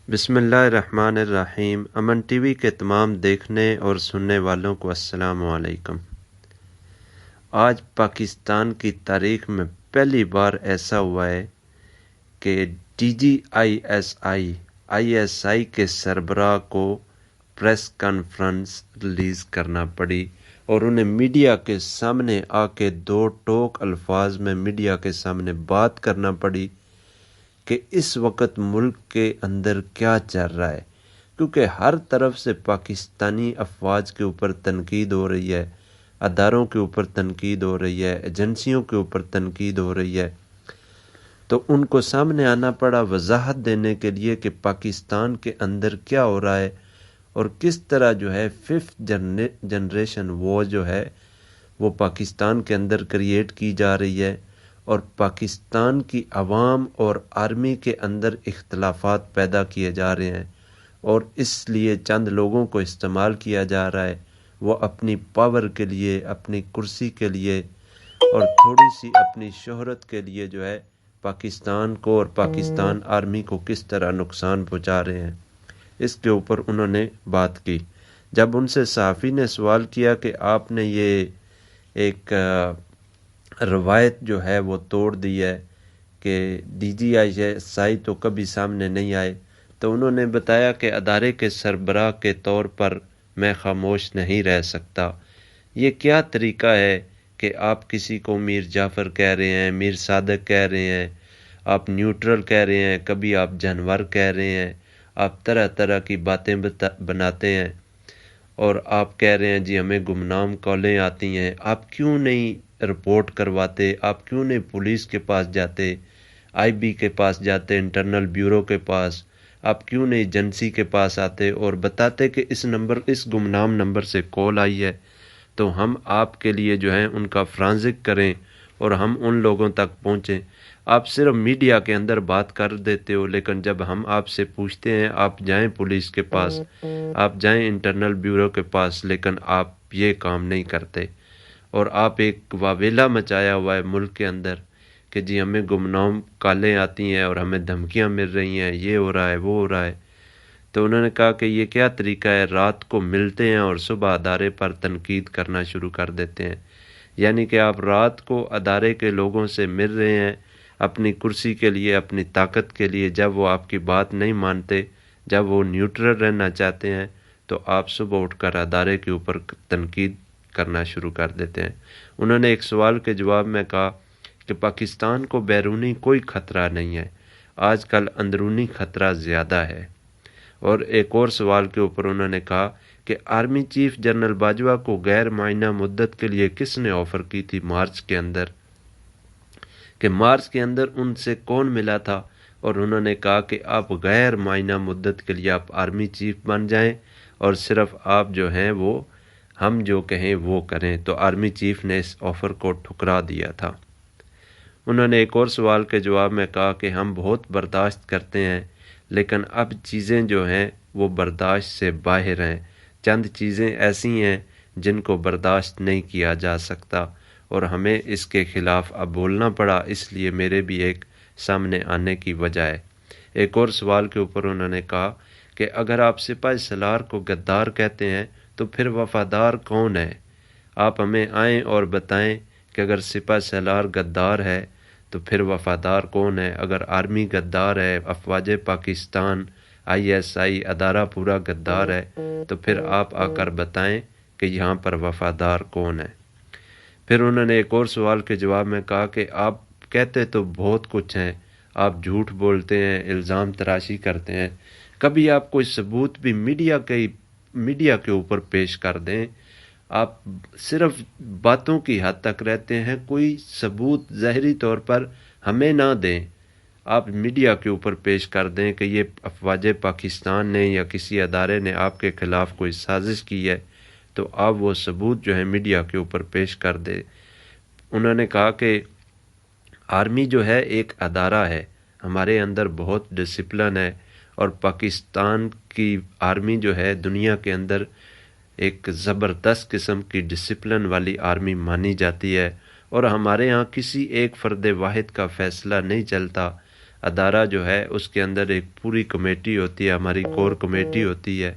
بسم اللہ الرحمن الرحیم۔ امن ٹی وی کے تمام دیکھنے اور سننے والوں کو السلام علیکم۔ آج پاکستان کی تاریخ میں پہلی بار ایسا ہوا ہے کہ DGISI کے سربراہ کو پریس کانفرنس ریلیز کرنا پڑی اور انہیں میڈیا کے سامنے آ کے دو ٹوک الفاظ میں میڈیا کے سامنے بات کرنا پڑی کہ اس وقت ملک کے اندر کیا چل رہا ہے، کیونکہ ہر طرف سے پاکستانی افواج کے اوپر تنقید ہو رہی ہے، اداروں کے اوپر تنقید ہو رہی ہے، ایجنسیوں کے اوپر تنقید ہو رہی ہے، تو ان کو سامنے آنا پڑا وضاحت دینے کے لیے کہ پاکستان کے اندر کیا ہو رہا ہے اور کس طرح جو ہے ففتھ جنریشن وہ جو ہے وہ پاکستان کے اندر کریٹ کی جا رہی ہے اور پاکستان کی عوام اور آرمی کے اندر اختلافات پیدا کیے جا رہے ہیں اور اس لیے چند لوگوں کو استعمال کیا جا رہا ہے، وہ اپنی پاور کے لیے، اپنی کرسی کے لیے اور تھوڑی سی اپنی شہرت کے لیے جو ہے پاکستان کو اور پاکستان آرمی کو کس طرح نقصان پہنچا رہے ہیں، اس کے اوپر انہوں نے بات کی۔ جب ان سے صحافی نے سوال کیا کہ آپ نے یہ ایک روایت جو ہے وہ توڑ دی ہے کہ DGISI تو کبھی سامنے نہیں آئے، تو انہوں نے بتایا کہ ادارے کے سربراہ کے طور پر میں خاموش نہیں رہ سکتا۔ یہ کیا طریقہ ہے کہ آپ کسی کو میر جعفر کہہ رہے ہیں، میر صادق کہہ رہے ہیں، آپ نیوٹرل کہہ رہے ہیں، کبھی آپ جانور کہہ رہے ہیں، آپ طرح طرح کی باتیں بناتے ہیں اور آپ کہہ رہے ہیں جی ہمیں گمنام کالیں آتی ہیں، آپ کیوں نہیں رپورٹ کرواتے، آپ کیوں نہیں پولیس کے پاس جاتے، IB کے پاس جاتے، انٹرنل بیورو کے پاس، آپ کیوں نہیں ایجنسی کے پاس آتے اور بتاتے کہ اس گمنام نمبر سے کال آئی ہے تو ہم آپ کے لیے جو ہیں ان کا فرانزک کریں اور ہم ان لوگوں تک پہنچیں۔ آپ صرف میڈیا کے اندر بات کر دیتے ہو، لیکن جب ہم آپ سے پوچھتے ہیں آپ جائیں پولیس کے پاس، آپ جائیں انٹرنل بیورو کے پاس، لیکن آپ یہ کام نہیں کرتے اور آپ ایک واویلا مچایا ہوا ہے ملک کے اندر کہ جی ہمیں گمنام کالیں آتی ہیں اور ہمیں دھمکیاں مل رہی ہیں، یہ ہو رہا ہے وہ ہو رہا ہے۔ تو انہوں نے کہا کہ یہ کیا طریقہ ہے، رات کو ملتے ہیں اور صبح ادارے پر تنقید کرنا شروع کر دیتے ہیں، یعنی کہ آپ رات کو ادارے کے لوگوں سے مل رہے ہیں اپنی کرسی کے لیے، اپنی طاقت کے لیے، جب وہ آپ کی بات نہیں مانتے، جب وہ نیوٹرل رہنا چاہتے ہیں تو آپ صبح اٹھ کر ادارے کے اوپر تنقید کرنا شروع کر دیتے ہیں۔ انہوں نے ایک سوال کے جواب میں کہا کہ پاکستان کو بیرونی کوئی خطرہ نہیں ہے، آج کل اندرونی خطرہ زیادہ ہے۔ اور ایک اور سوال کے اوپر انہوں نے کہا کہ آرمی چیف جنرل باجوہ کو غیر معینہ مدت کے لیے کس نے آفر کی تھی مارچ کے اندر، کہ مارچ کے اندر ان سے کون ملا تھا، اور انہوں نے کہا کہ آپ غیر معینہ مدت کے لیے آپ آرمی چیف بن جائیں اور صرف آپ جو ہیں وہ ہم جو کہیں وہ کریں، تو آرمی چیف نے اس آفر کو ٹھکرا دیا تھا۔ انہوں نے ایک اور سوال کے جواب میں کہا کہ ہم بہت برداشت کرتے ہیں لیکن اب چیزیں جو ہیں وہ برداشت سے باہر ہیں، چند چیزیں ایسی ہیں جن کو برداشت نہیں کیا جا سکتا اور ہمیں اس کے خلاف اب بولنا پڑا، اس لیے میرے بھی ایک سامنے آنے کی وجہ ہے۔ ایک اور سوال کے اوپر انہوں نے کہا کہ اگر آپ سپاہی سالار کو غدار کہتے ہیں تو پھر وفادار کون ہے؟ آپ ہمیں آئیں اور بتائیں کہ اگر سپاہی سالار غدار ہے تو پھر وفادار کون ہے؟ اگر آرمی غدار ہے، افواج پاکستان، ISI ادارہ پورا غدار ہے تو پھر آپ آ کر بتائیں کہ یہاں پر وفادار کون ہے۔ پھر انہوں نے ایک اور سوال کے جواب میں کہا کہ آپ کہتے تو بہت کچھ ہیں، آپ جھوٹ بولتے ہیں، الزام تراشی کرتے ہیں، کبھی آپ کوئی ثبوت بھی میڈیا کے اوپر پیش کر دیں، آپ صرف باتوں کی حد تک رہتے ہیں، کوئی ثبوت ظاہری طور پر ہمیں نہ دیں، آپ میڈیا کے اوپر پیش کر دیں کہ یہ افواج پاکستان نے یا کسی ادارے نے آپ کے خلاف کوئی سازش کی ہے، تو آپ وہ ثبوت جو ہے میڈیا کے اوپر پیش کر دیں۔ انہوں نے کہا کہ آرمی جو ہے ایک ادارہ ہے، ہمارے اندر بہت ڈسپلن ہے اور پاکستان کی آرمی جو ہے دنیا کے اندر ایک زبردست قسم کی ڈسپلن والی آرمی مانی جاتی ہے اور ہمارے ہاں کسی ایک فرد واحد کا فیصلہ نہیں چلتا، ادارہ جو ہے اس کے اندر ایک پوری کمیٹی ہوتی ہے، ہماری کور کمیٹی ہوتی ہے،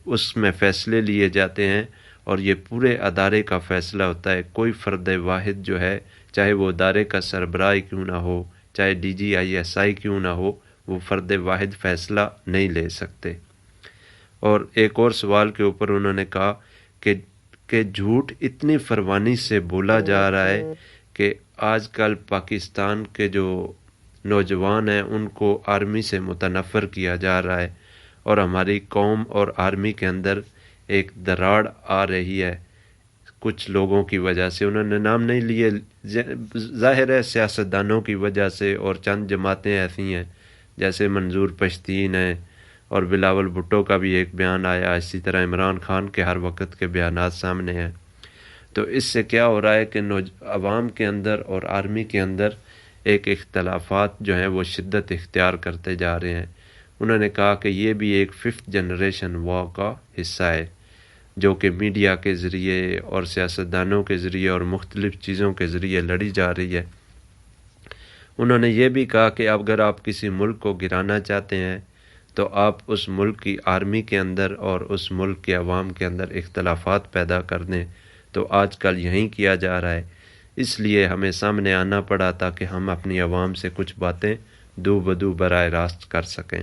اس میں فیصلے لیے جاتے ہیں اور یہ پورے ادارے کا فیصلہ ہوتا ہے۔ کوئی فرد واحد جو ہے، چاہے وہ ادارے کا سربراہ کیوں نہ ہو، چاہے DGISI کیوں نہ ہو، وہ فرد واحد فیصلہ نہیں لے سکتے۔ اور ایک اور سوال کے اوپر انہوں نے کہا کہ جھوٹ اتنی فروانی سے بولا جا رہا ہے کہ آج کل پاکستان کے جو نوجوان ہیں ان کو آرمی سے متنفر کیا جا رہا ہے، اور ہماری قوم اور آرمی کے اندر ایک دراڑ آ رہی ہے کچھ لوگوں کی وجہ سے۔ انہوں نے نام نہیں لیے، ظاہر ہے سیاستدانوں کی وجہ سے، اور چند جماعتیں ایسی ہیں جیسے منظور پشتین ہیں، اور بلاول بھٹو کا بھی ایک بیان آیا، اسی طرح عمران خان کے ہر وقت کے بیانات سامنے ہیں۔ تو اس سے کیا ہو رہا ہے کہ عوام کے اندر اور آرمی کے اندر ایک اختلافات جو ہیں وہ شدت اختیار کرتے جا رہے ہیں۔ انہوں نے کہا کہ یہ بھی ایک 5th جنریشن وار کا حصہ ہے جو کہ میڈیا کے ذریعے اور سیاستدانوں کے ذریعے اور مختلف چیزوں کے ذریعے لڑی جا رہی ہے۔ انہوں نے یہ بھی کہا کہ اگر آپ کسی ملک کو گرانا چاہتے ہیں تو آپ اس ملک کی آرمی کے اندر اور اس ملک کے عوام کے اندر اختلافات پیدا کر دیں، تو آج کل یہی کیا جا رہا ہے۔ اس لیے ہمیں سامنے آنا پڑا تاکہ ہم اپنی عوام سے کچھ باتیں دو بدو براہ راست کر سکیں۔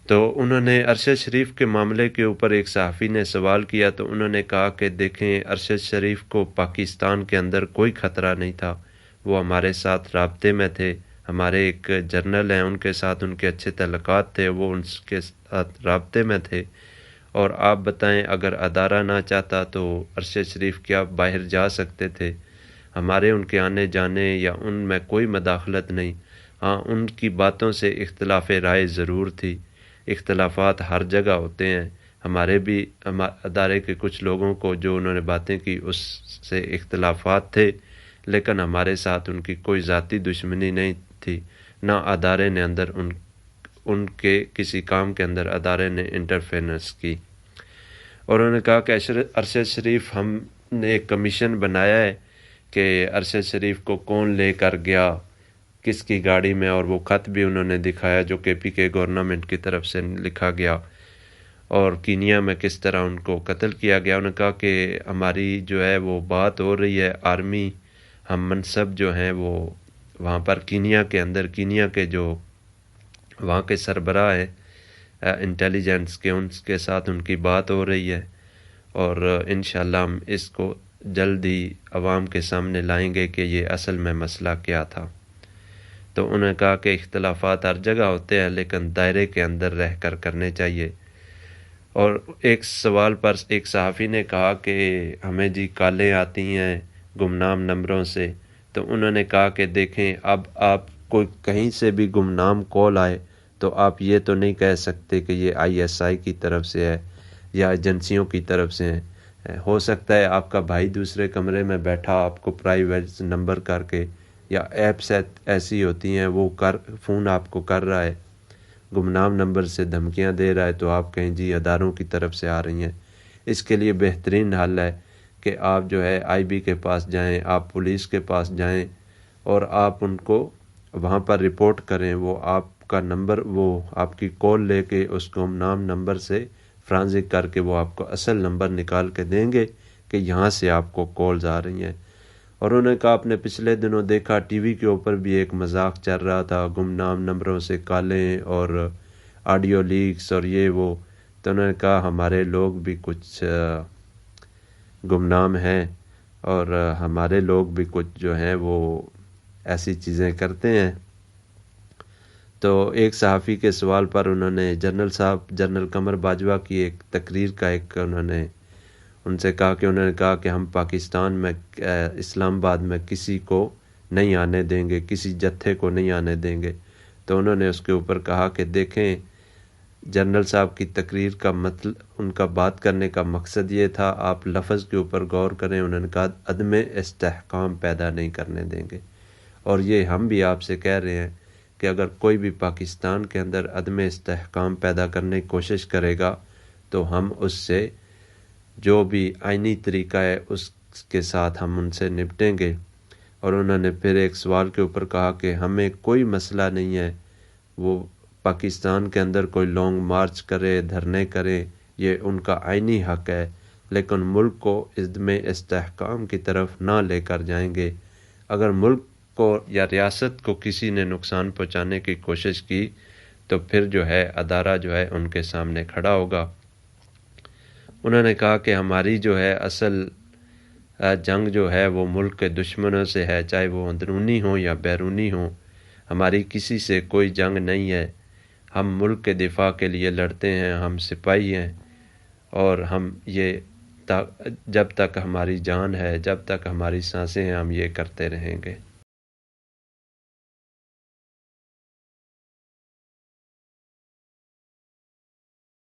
تو انہوں نے ارشد شریف کے معاملے کے اوپر ایک صحافی نے سوال کیا، تو انہوں نے کہا کہ دیکھیں، ارشد شریف کو پاکستان کے اندر کوئی خطرہ نہیں تھا، وہ ہمارے ساتھ رابطے میں تھے، ہمارے ایک جرنل ہیں ان کے ساتھ ان کے اچھے تعلقات تھے، وہ ان کے ساتھ رابطے میں تھے۔ اور آپ بتائیں اگر ادارہ نہ چاہتا تو ارشد شریف کیا باہر جا سکتے تھے؟ ہمارے ان کے آنے جانے یا ان میں کوئی مداخلت نہیں۔ ہاں، ان کی باتوں سے اختلاف رائے ضرور تھی، اختلافات ہر جگہ ہوتے ہیں۔ ہمارے بھی ادارے کے کچھ لوگوں کو جو انہوں نے باتیں کی اس سے اختلافات تھے، لیکن ہمارے ساتھ ان کی کوئی ذاتی دشمنی نہیں تھی، نہ ادارے نے اندر ان کے کسی کام کے اندر ادارے نے انٹرفیرنس کی۔ اور انہوں نے کہا کہ ارشد شریف، ہم نے ایک کمیشن بنایا ہے کہ ارشد شریف کو کون لے کر گیا، کس کی گاڑی میں، اور وہ خط بھی انہوں نے دکھایا جو KPK گورنمنٹ کی طرف سے لکھا گیا، اور کینیا میں کس طرح ان کو قتل کیا گیا۔ انہوں نے کہا کہ ہماری جو ہے وہ بات ہو رہی ہے، آرمی ہم منصب جو ہیں وہ وہاں پر کینیا کے اندر، کینیا کے جو وہاں کے سربراہ ہیں انٹیلیجنس کے، ان کے ساتھ ان کی بات ہو رہی ہے، اور انشاءاللہ ہم اس کو جلد ہی عوام کے سامنے لائیں گے کہ یہ اصل میں مسئلہ کیا تھا۔ تو انہوں نے کہا کہ اختلافات ہر جگہ ہوتے ہیں لیکن دائرے کے اندر رہ کر کرنے چاہیے۔ اور ایک سوال پر ایک صحافی نے کہا کہ ہمیں جی کالیں آتی ہیں گمنام نمبروں سے، تو انہوں نے کہا کہ دیکھیں، اب آپ کوئی کہیں سے بھی گمنام کال آئے تو آپ یہ تو نہیں کہہ سکتے کہ یہ ISI کی طرف سے ہے یا ایجنسیوں کی طرف سے ہے۔ ہو سکتا ہے آپ کا بھائی دوسرے کمرے میں بیٹھا آپ کو پرائیویٹ نمبر کر کے، یا ایپس ایسی ہوتی ہیں وہ فون آپ کو کر رہا ہے، گمنام نمبر سے دھمکیاں دے رہا ہے، تو آپ کہیں جی اداروں کی طرف سے آ رہی ہیں۔ اس کے لیے بہترین حل ہے کہ آپ جو ہے IB کے پاس جائیں، آپ پولیس کے پاس جائیں، اور آپ ان کو وہاں پر رپورٹ کریں۔ وہ آپ کا نمبر، وہ آپ کی کال لے کے اس گمنام نمبر سے فرانزک کر کے وہ آپ کو اصل نمبر نکال کے دیں گے کہ یہاں سے آپ کو کالز آ رہی ہیں۔ اور انہوں نے کہا آپ نے پچھلے دنوں دیکھا ٹی وی کے اوپر بھی ایک مذاق چل رہا تھا، گمنام نمبروں سے کالیں اور آڈیو لیکس اور یہ وہ، تو انہوں نے کہا ہمارے لوگ بھی کچھ گمنام ہیں، اور ہمارے لوگ بھی کچھ جو ہیں وہ ایسی چیزیں کرتے ہیں۔ تو ایک صحافی کے سوال پر انہوں نے جنرل قمر باجوہ کی ایک تقریر کا انہوں نے ان سے کہا کہ انہوں نے کہا کہ ہم پاکستان میں اسلام آباد میں کسی کو نہیں آنے دیں گے، کسی جتھے کو نہیں آنے دیں گے۔ تو انہوں نے اس کے اوپر کہا کہ دیکھیں، جنرل صاحب کی تقریر کا مطلب، ان کا بات کرنے کا مقصد یہ تھا، آپ لفظ کے اوپر غور کریں۔ انہوں نے کہا عدم استحکام پیدا نہیں کرنے دیں گے، اور یہ ہم بھی آپ سے کہہ رہے ہیں کہ اگر کوئی بھی پاکستان کے اندر عدم استحکام پیدا کرنے کی کوشش کرے گا تو ہم اس سے جو بھی آئینی طریقہ ہے اس کے ساتھ ہم ان سے نپٹیں گے۔ اور انہوں نے پھر ایک سوال کے اوپر کہا کہ ہمیں کوئی مسئلہ نہیں ہے وہ پاکستان کے اندر کوئی لانگ مارچ کرے، دھرنے کرے، یہ ان کا آئینی حق ہے، لیکن ملک کو عدم استحکام کی طرف نہ لے کر جائیں گے۔ اگر ملک کو یا ریاست کو کسی نے نقصان پہنچانے کی کوشش کی تو پھر جو ہے ادارہ جو ہے ان کے سامنے کھڑا ہوگا۔ انہوں نے کہا کہ ہماری جو ہے اصل جنگ جو ہے وہ ملک کے دشمنوں سے ہے، چاہے وہ اندرونی ہوں یا بیرونی ہوں، ہماری کسی سے کوئی جنگ نہیں ہے، ہم ملک کے دفاع کے لیے لڑتے ہیں، ہم سپاہی ہیں، اور ہم یہ جب تک ہماری جان ہے، جب تک ہماری سانسیں ہیں، ہم یہ کرتے رہیں گے۔